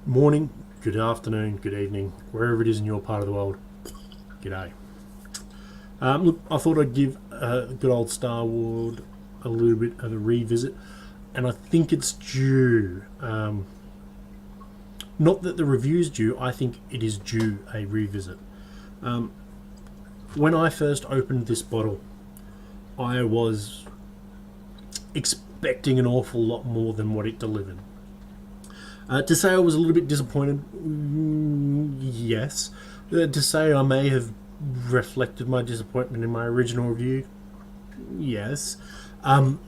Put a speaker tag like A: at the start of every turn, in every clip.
A: Morning, good afternoon, good evening, wherever it is in your part of the world. G'day. Look, I thought I'd give good old starward a little bit of a revisit, and I think it's due. Not that the review's due, I think it is due a revisit. When I first opened this bottle, I was expecting an awful lot more than what it delivered. To say I was a little bit disappointed, yes. To say I may have reflected my disappointment in my original review, yes. But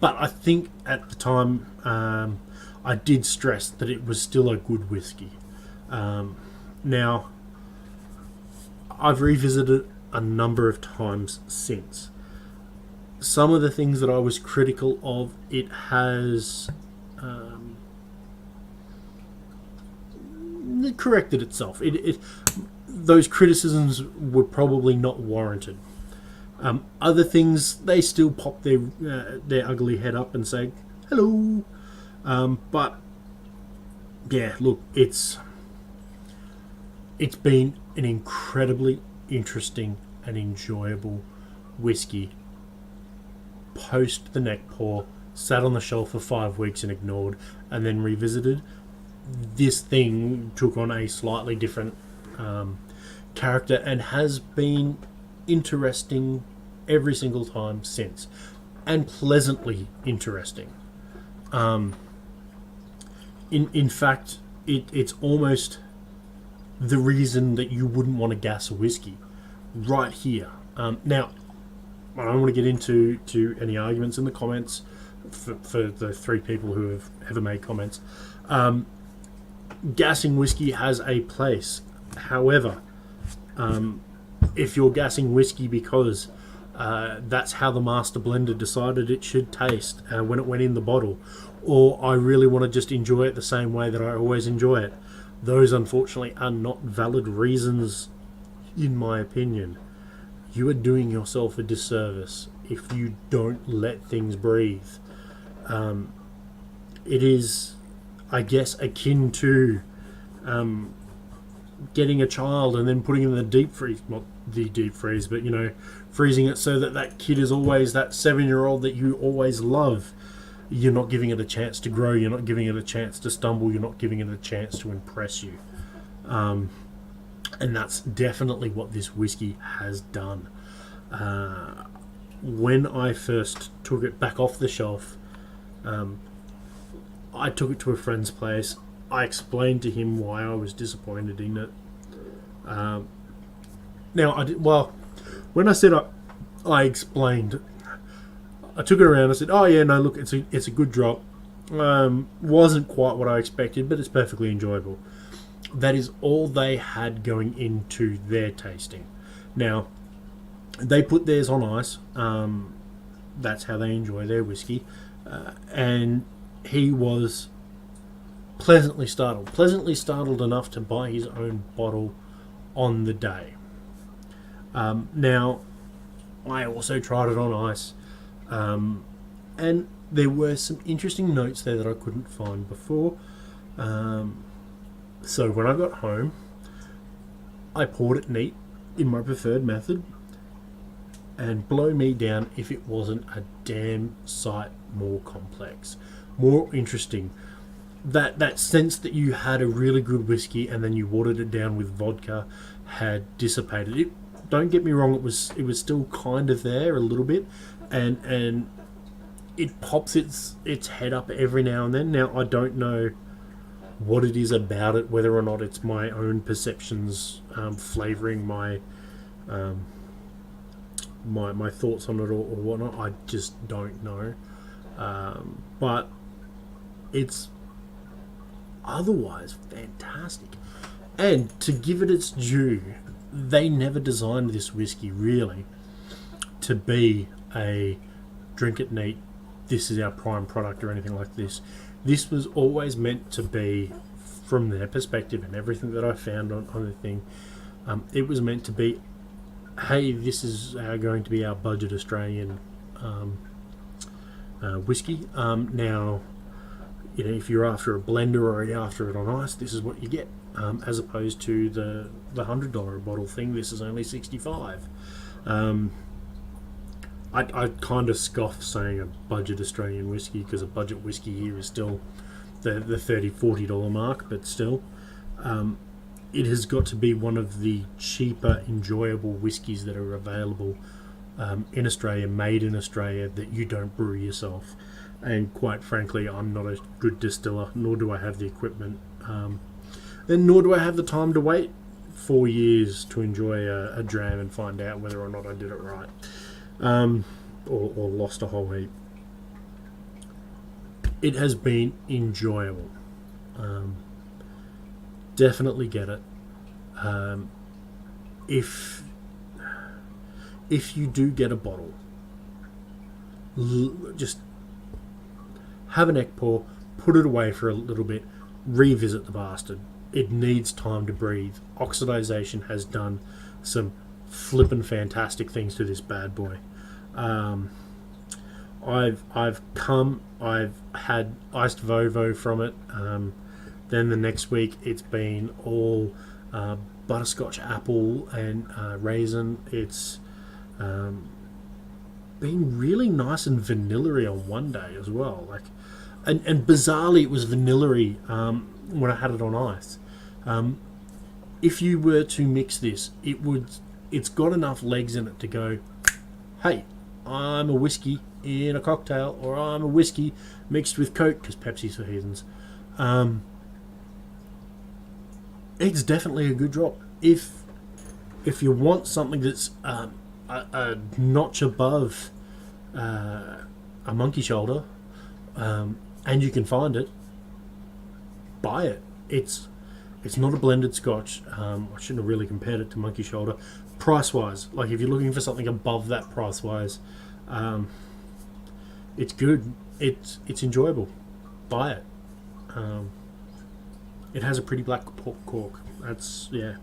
A: I think at the time I did stress that it was still a good whiskey. Now, I've revisited a number of times since. Some of the things that I was critical of, it has corrected itself. Those criticisms were probably not warranted. Other things, they still pop their ugly head up and say hello. But yeah, look, it's been an incredibly interesting and enjoyable whiskey post the neck pour, sat on the shelf for 5 weeks and ignored, and then revisited. This thing took on a slightly different character and has been interesting every single time since, and pleasantly interesting. In fact, it's almost the reason that you wouldn't want to gas a whiskey right here. Now, I don't want to get into any arguments in the comments for the 3 people who have ever made comments. Gassing whiskey has a place. However, if you're gassing whiskey because that's how the master blender decided it should taste when it went in the bottle, or I really want to just enjoy it the same way that I always enjoy it, those unfortunately are not valid reasons, in my opinion. You are doing yourself a disservice if you don't let things breathe. It is, I guess, akin to getting a child and then putting it in the deep freeze, not the deep freeze, but freezing it so that that kid is always that 7-year-old that you always love. You're not giving it a chance to grow, you're not giving it a chance to stumble, you're not giving it a chance to impress you. And that's definitely what this whiskey has done. When I first took it back off the shelf, I took it to a friend's place. I explained to him why I was disappointed in it. When I said I explained, I took it around. I said, "Oh yeah, no, look, it's a good drop. Wasn't quite what I expected, but it's perfectly enjoyable." That is all they had going into their tasting. Now, they put theirs on ice. That's how they enjoy their whiskey, and he was pleasantly startled enough to buy his own bottle on the day. Now, I also tried it on ice, and there were some interesting notes there that I couldn't find before. So when I got home, I poured it neat in my preferred method, and blow me down if it wasn't a damn sight more complex, more interesting. That sense that you had a really good whiskey and then you watered it down with vodka had dissipated. Don't get me wrong, it was still kind of there a little bit, and it pops its head up every now and then. Now, I don't know what it is about it, whether or not it's my own perceptions flavouring my my thoughts on it or whatnot. I just don't know. But it's otherwise fantastic. And to give it its due, they never designed this whiskey really to be a drink it neat, this is our prime product or anything like this. This was always meant to be, from their perspective and everything that I found on the thing, it was meant to be, hey, this is going to be our budget Australian whiskey. Now, if you're after a blender or you're after it on ice, this is what you get. As opposed to the $100 a bottle thing, this is only 65. I kind of scoff saying a budget Australian whiskey, because a budget whiskey here is still the $30-40 mark, but still, it has got to be one of the cheaper, enjoyable whiskies that are available in Australia, made in Australia, that you don't brew yourself. And quite frankly, I'm not a good distiller, nor do I have the equipment, and nor do I have the time to wait 4 years to enjoy a dram and find out whether or not I did it right, or lost a whole heap. It has been enjoyable. Definitely get it. If you do get a bottle, just have a neck pour, put it away for a little bit, revisit the bastard. It needs time to breathe. Oxidization has done some flippin' fantastic things to this bad boy. I've had iced Vovo from it. Then the next week it's been all butterscotch apple and raisin. It's been really nice and vanilla-y on one day as well. And bizarrely, it was vanilla-y when I had it on ice. If you were to mix this, it's got enough legs in it to go, hey, I'm a whiskey in a cocktail, or I'm a whiskey mixed with Coke, because Pepsi's for heathens. It's definitely a good drop. If you want something that's a notch above a monkey shoulder, and you can find it, buy it. It's not a blended Scotch. I shouldn't have really compared it to monkey shoulder. Price wise, like if you're looking for something above that price wise, it's good. It's enjoyable. Buy it. It has a pretty black cork. That's, yeah.